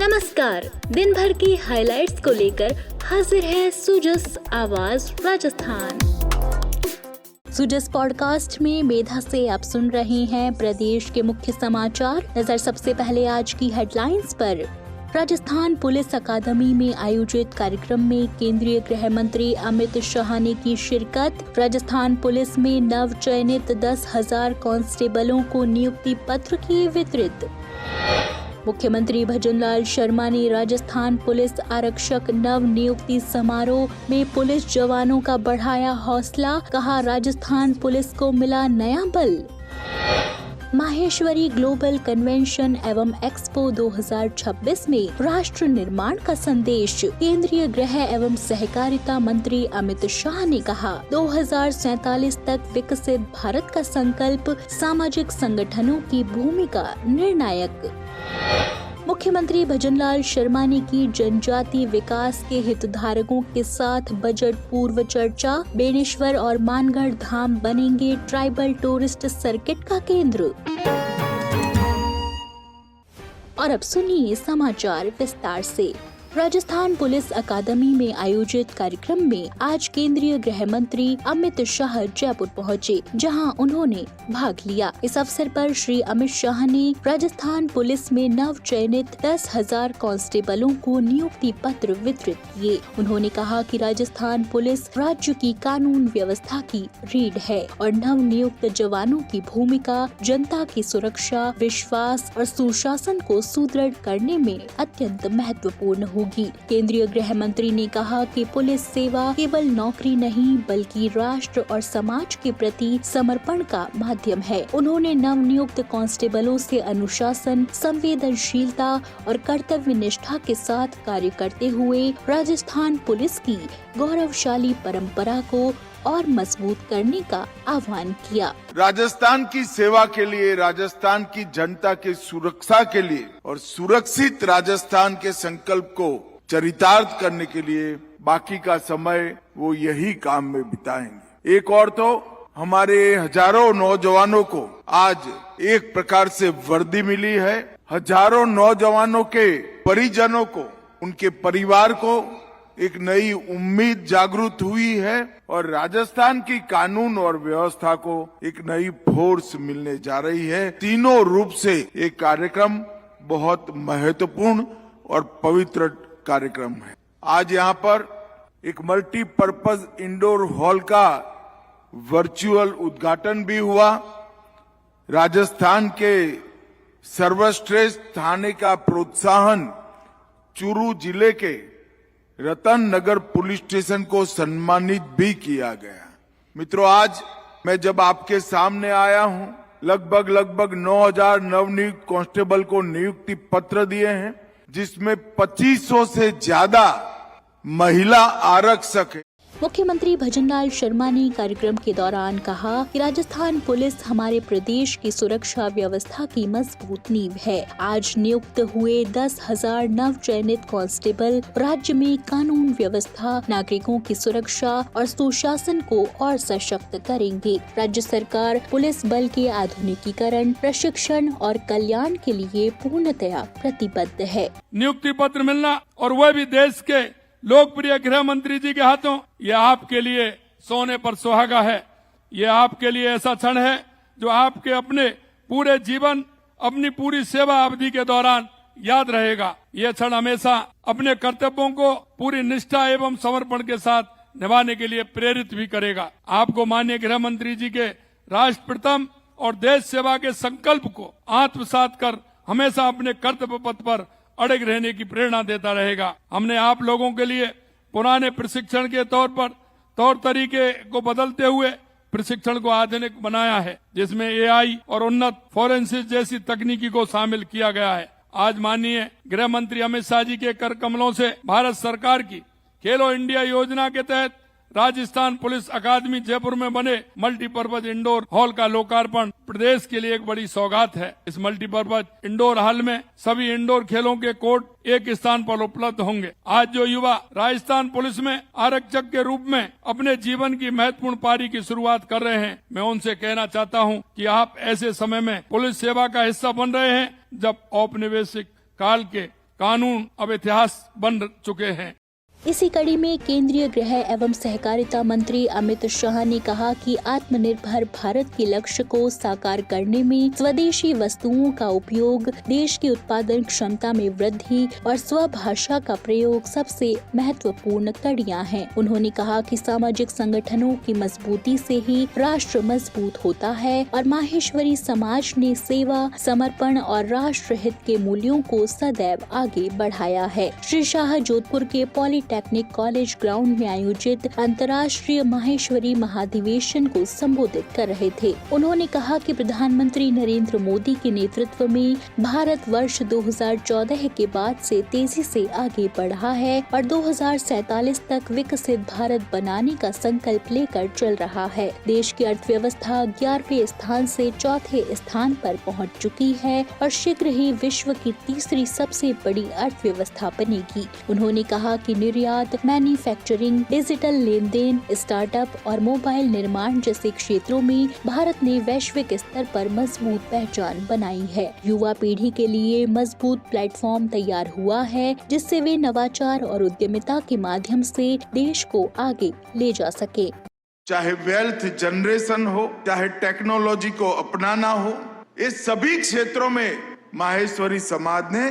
नमस्कार, दिन भर की हाइलाइट्स को लेकर हाजिर है सुजस आवाज राजस्थान। सुजस पॉडकास्ट में मेधा से आप सुन रहे हैं प्रदेश के मुख्य समाचार। नजर सबसे पहले आज की हेडलाइंस पर। राजस्थान पुलिस अकादमी में आयोजित कार्यक्रम में केंद्रीय गृह मंत्री अमित शाह ने की शिरकत। राजस्थान पुलिस में नव चयनित 10,000 कांस्टेबलों को नियुक्ति पत्र किए वितरित। मुख्यमंत्री भजनलाल शर्मा ने राजस्थान पुलिस आरक्षक नव नियुक्ति समारोह में पुलिस जवानों का बढ़ाया हौसला, कहा राजस्थान पुलिस को मिला नया बल। माहेश्वरी ग्लोबल कन्वेंशन एवं एक्सपो 2026 में राष्ट्र निर्माण का संदेश। केंद्रीय गृह एवं सहकारिता मंत्री अमित शाह ने कहा 2047 तक विकसित भारत का संकल्प, सामाजिक संगठनों की भूमिका निर्णायक। मुख्यमंत्री भजनलाल शर्मा ने की जनजाति विकास के हितधारकों के साथ बजट पूर्व चर्चा। बेनेश्वर और मानगढ़ धाम बनेंगे ट्राइबल टूरिस्ट सर्किट का केंद्र। और अब सुनिए समाचार विस्तार से। राजस्थान पुलिस अकादमी में आयोजित कार्यक्रम में आज केंद्रीय गृह मंत्री अमित शाह जयपुर पहुंचे, जहां उन्होंने भाग लिया। इस अवसर पर श्री अमित शाह ने राजस्थान पुलिस में नव चयनित 10,000 कांस्टेबलों को नियुक्ति पत्र वितरित किए। उन्होंने कहा कि राजस्थान पुलिस राज्य की कानून व्यवस्था की रीढ़ है और नव नियुक्त जवानों की भूमिका जनता की सुरक्षा, विश्वास और सुशासन को सुदृढ़ करने में अत्यंत महत्वपूर्ण होगी। केंद्रीय गृह मंत्री ने कहा कि पुलिस सेवा केवल नौकरी नहीं बल्कि राष्ट्र और समाज के प्रति समर्पण का माध्यम है। उन्होंने नवनियुक्त कांस्टेबलों से अनुशासन, संवेदनशीलता और कर्तव्य निष्ठा के साथ कार्य करते हुए राजस्थान पुलिस की गौरवशाली परंपरा को और मजबूत करने का आह्वान किया। राजस्थान की सेवा के लिए, राजस्थान की जनता की सुरक्षा के लिए और सुरक्षित राजस्थान के संकल्प को चरितार्थ करने के लिए बाकी का समय वो यही काम में बिताएंगे। एक और तो हमारे हजारों नौजवानों को आज एक प्रकार से वर्दी मिली है। हजारों नौजवानों के परिजनों को, उनके परिवार को एक नई उम्मीद जागृत हुई है और राजस्थान की कानून और व्यवस्था को एक नई फोर्स मिलने जा रही है। तीनों रूप से एक कार्यक्रम बहुत महत्वपूर्ण और पवित्र कार्यक्रम है। आज यहाँ पर एक मल्टीपर्पज इंडोर हॉल का वर्चुअल उद्घाटन भी हुआ। राजस्थान के सर्वश्रेष्ठ थाने का प्रोत्साहन चूरू जिले के रतन नगर पुलिस स्टेशन को सम्मानित भी किया गया। मित्रों, आज मैं जब आपके सामने आया हूं, लगभग 9,000 नवनियुक्त कांस्टेबल को नियुक्ति पत्र दिए हैं, जिसमें 2500 से ज्यादा महिला आरक्षक है। मुख्यमंत्री भजनलाल शर्मा ने कार्यक्रम के दौरान कहा कि राजस्थान पुलिस हमारे प्रदेश की सुरक्षा व्यवस्था की मजबूत नींव है। आज नियुक्त हुए 10,000 नव चयनित कांस्टेबल राज्य में कानून व्यवस्था, नागरिकों की सुरक्षा और सुशासन को और सशक्त करेंगे। राज्य सरकार पुलिस बल के आधुनिकीकरण, प्रशिक्षण और कल्याण के लिए पूर्णतया प्रतिबद्ध है। नियुक्ति पत्र मिलना और वह भी देश के लोकप्रिय गृह मंत्री जी के हाथों, ये आपके लिए सोने पर सुहागा है। ये आपके लिए ऐसा क्षण है जो आपके अपने पूरे जीवन, अपनी पूरी सेवा अवधि के दौरान याद रहेगा। ये क्षण हमेशा अपने कर्तव्यों को पूरी निष्ठा एवं समर्पण के साथ निभाने के लिए प्रेरित भी करेगा। आपको माननीय गृह मंत्री जी के राष्ट्र प्रथम और देश सेवा के संकल्प को आत्मसात कर हमेशा अपने कर्तव्य पथ पर अड़ग रहने की प्रेरणा देता रहेगा। हमने आप लोगों के लिए पुराने प्रशिक्षण के तौर तरीके को बदलते हुए प्रशिक्षण को आधुनिक बनाया है, जिसमें एआई और उन्नत फोरेंसिक जैसी तकनीकी को शामिल किया गया है। आज माननीय गृह मंत्री अमित शाह जी के कर कमलों से भारत सरकार की खेलो इंडिया योजना के तहत राजस्थान पुलिस अकादमी जयपुर में बने मल्टीपर्पज इंडोर हॉल का लोकार्पण प्रदेश के लिए एक बड़ी सौगात है। इस मल्टीपर्पज इंडोर हॉल में सभी इंडोर खेलों के कोर्ट एक स्थान पर उपलब्ध होंगे। आज जो युवा राजस्थान पुलिस में आरक्षक के रूप में अपने जीवन की महत्वपूर्ण पारी की शुरुआत कर रहे हैं, मैं उनसे कहना चाहता हूं कि आप ऐसे समय में पुलिस सेवा का हिस्सा बन रहे हैं जब औपनिवेशिक काल के कानून अब इतिहास बन चुके हैं। इसी कड़ी में केंद्रीय गृह एवं सहकारिता मंत्री अमित शाह ने कहा कि आत्मनिर्भर भारत के लक्ष्य को साकार करने में स्वदेशी वस्तुओं का उपयोग, देश की उत्पादन क्षमता में वृद्धि और स्वभाषा का प्रयोग सबसे महत्वपूर्ण कड़ियां हैं। उन्होंने कहा कि सामाजिक संगठनों की मजबूती से ही राष्ट्र मजबूत होता है और माहेश्वरी समाज ने सेवा, समर्पण और राष्ट्र हित के मूल्यों को सदैव आगे बढ़ाया है। श्री शाह जोधपुर के टेक्निक कॉलेज ग्राउंड में आयोजित अंतर्राष्ट्रीय माहेश्वरी महाधिवेशन को संबोधित कर रहे थे। उन्होंने कहा कि प्रधानमंत्री नरेंद्र मोदी के नेतृत्व में भारत वर्ष 2014 के बाद से तेजी से आगे बढ़ा है और 2047 तक विकसित भारत बनाने का संकल्प लेकर चल रहा है। देश की अर्थव्यवस्था 11वें स्थान से 4थे स्थान पर पहुंच चुकी है और शीघ्र ही विश्व की तीसरी सबसे बड़ी अर्थव्यवस्था बनेगी। उन्होंने कहा कि निर्यात, मैन्युफैक्चरिंग, डिजिटल लेन देन, स्टार्टअप और मोबाइल निर्माण जैसे क्षेत्रों में भारत ने वैश्विक स्तर पर मजबूत पहचान बनाई है। युवा पीढ़ी के लिए मजबूत प्लेटफॉर्म तैयार हुआ है, जिससे वे नवाचार और उद्यमिता के माध्यम से देश को आगे ले जा सके। चाहे वेल्थ जनरेशन हो, चाहे टेक्नोलॉजी को अपनाना हो, इस सभी क्षेत्रों में माहेश्वरी समाज ने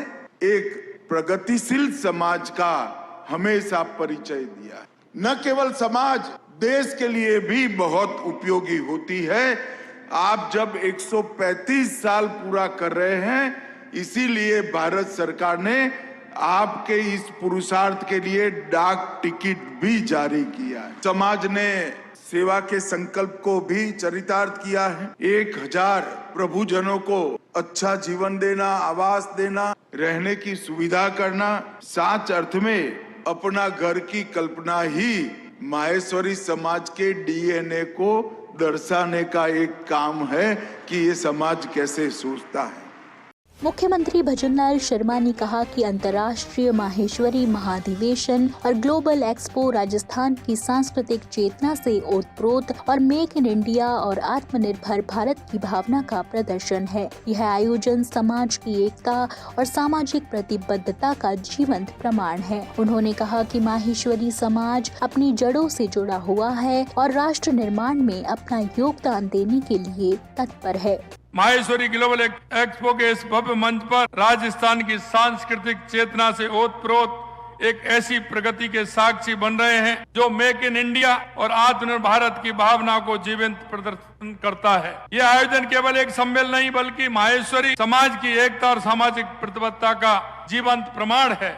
एक प्रगतिशील समाज का हमेशा परिचय दिया। न केवल समाज देश के लिए भी बहुत उपयोगी होती है। आप जब 135 साल पूरा कर रहे हैं, इसीलिए भारत सरकार ने आपके इस पुरुषार्थ के लिए डाक टिकट भी जारी किया है। समाज ने सेवा के संकल्प को भी चरितार्थ किया है। 1000 प्रभुजनों को अच्छा जीवन देना, आवास देना, रहने की सुविधा करना, सच अर्थ में अपना घर की कल्पना ही माहेश्वरी समाज के डीएनए को दर्शाने का एक काम है कि ये समाज कैसे सोचता है। मुख्यमंत्री भजनलाल शर्मा ने कहा कि अंतर्राष्ट्रीय माहेश्वरी महाधिवेशन और ग्लोबल एक्सपो राजस्थान की सांस्कृतिक चेतना से ओतप्रोत और मेक इन इंडिया और आत्मनिर्भर भारत की भावना का प्रदर्शन है। यह आयोजन समाज की एकता और सामाजिक प्रतिबद्धता का जीवंत प्रमाण है। उन्होंने कहा कि माहेश्वरी समाज अपनी जड़ों से जुड़ा हुआ है और राष्ट्र निर्माण में अपना योगदान देने के लिए तत्पर है। माहेश्वरी ग्लोबल एक्सपो के इस भव्य मंच पर राजस्थान की सांस्कृतिक चेतना से ओतप्रोत एक ऐसी प्रगति के साक्षी बन रहे हैं जो मेक इन इंडिया और आत्मनिर्भर भारत की भावना को जीवंत प्रदर्शन करता है। यह आयोजन केवल एक सम्मेलन नहीं बल्कि माहेश्वरी समाज की एकता और सामाजिक प्रतिबद्धता का जीवंत प्रमाण है।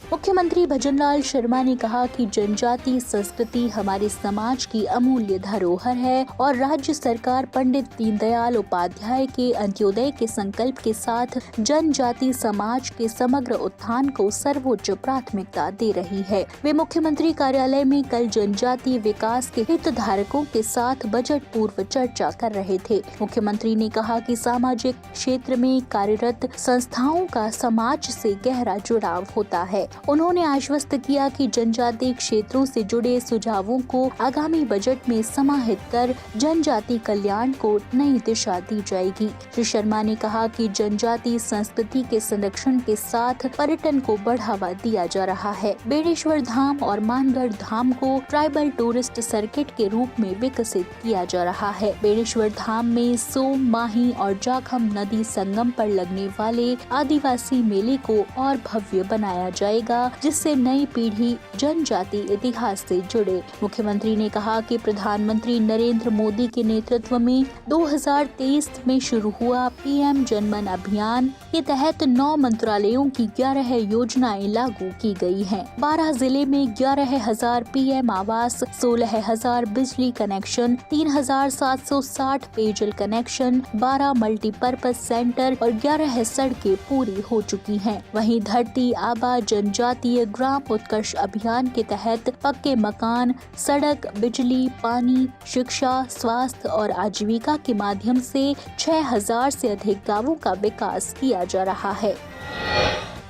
मुख्यमंत्री भजनलाल शर्मा ने कहा कि जनजातीय संस्कृति हमारे समाज की अमूल्य धरोहर है और राज्य सरकार पंडित दीनदयाल उपाध्याय के अंत्योदय के संकल्प के साथ जनजाति समाज के समग्र उत्थान को सर्वोच्च प्राथमिकता दे रही है। वे मुख्यमंत्री कार्यालय में कल जनजातीय विकास के हितधारकों के साथ बजट पूर्व चर्चा कर रहे थे। मुख्यमंत्री ने कहा कि सामाजिक क्षेत्र में कार्यरत संस्थाओं का समाज से गहरा जुड़ाव होता है। उन्होंने आश्वस्त किया कि जनजातीय क्षेत्रों से जुड़े सुझावों को आगामी बजट में समाहित कर जनजाति कल्याण को नई दिशा दी जाएगी। श्री शर्मा ने कहा कि जनजातीय संस्कृति के संरक्षण के साथ पर्यटन को बढ़ावा दिया जा रहा है। बेड़ेश्वर धाम और मानगढ़ धाम को ट्राइबल टूरिस्ट सर्किट के रूप में विकसित किया जा रहा है। बेड़ेश्वर धाम में सोम, माही और जाखम नदी संगम पर लगने वाले आदिवासी मेले को और भव्य बनाया जाएगा, जिससे नई पीढ़ी जनजाति इतिहास से जुड़े। मुख्यमंत्री ने कहा कि प्रधानमंत्री नरेंद्र मोदी के नेतृत्व में 2023 में शुरू हुआ पीएम जनमन अभियान के तहत 9 मंत्रालयों की 11 योजनाएं लागू की गई हैं। 12 जिले में 11,000 पीएम आवास, 16,000 बिजली कनेक्शन, 3,760 पेयजल कनेक्शन, 12 मल्टीपर्पज सेंटर और 11 सड़कें पूरी हो चुकी हैं। वहीं धरती आबा जनजातीय ग्राम उत्कर्ष अभियान के तहत पक्के मकान, सड़क, बिजली, पानी, शिक्षा, स्वास्थ्य और आजीविका के माध्यम से 6,000 से अधिक गांवों का विकास किया जा रहा है।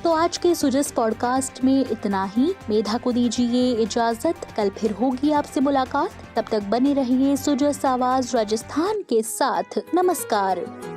तो आज के सुजस पॉडकास्ट में इतना ही। मेधा को दीजिए इजाजत, कल फिर होगी आपसे मुलाकात। तब तक बने रहिए सुजस आवाज राजस्थान के साथ। नमस्कार।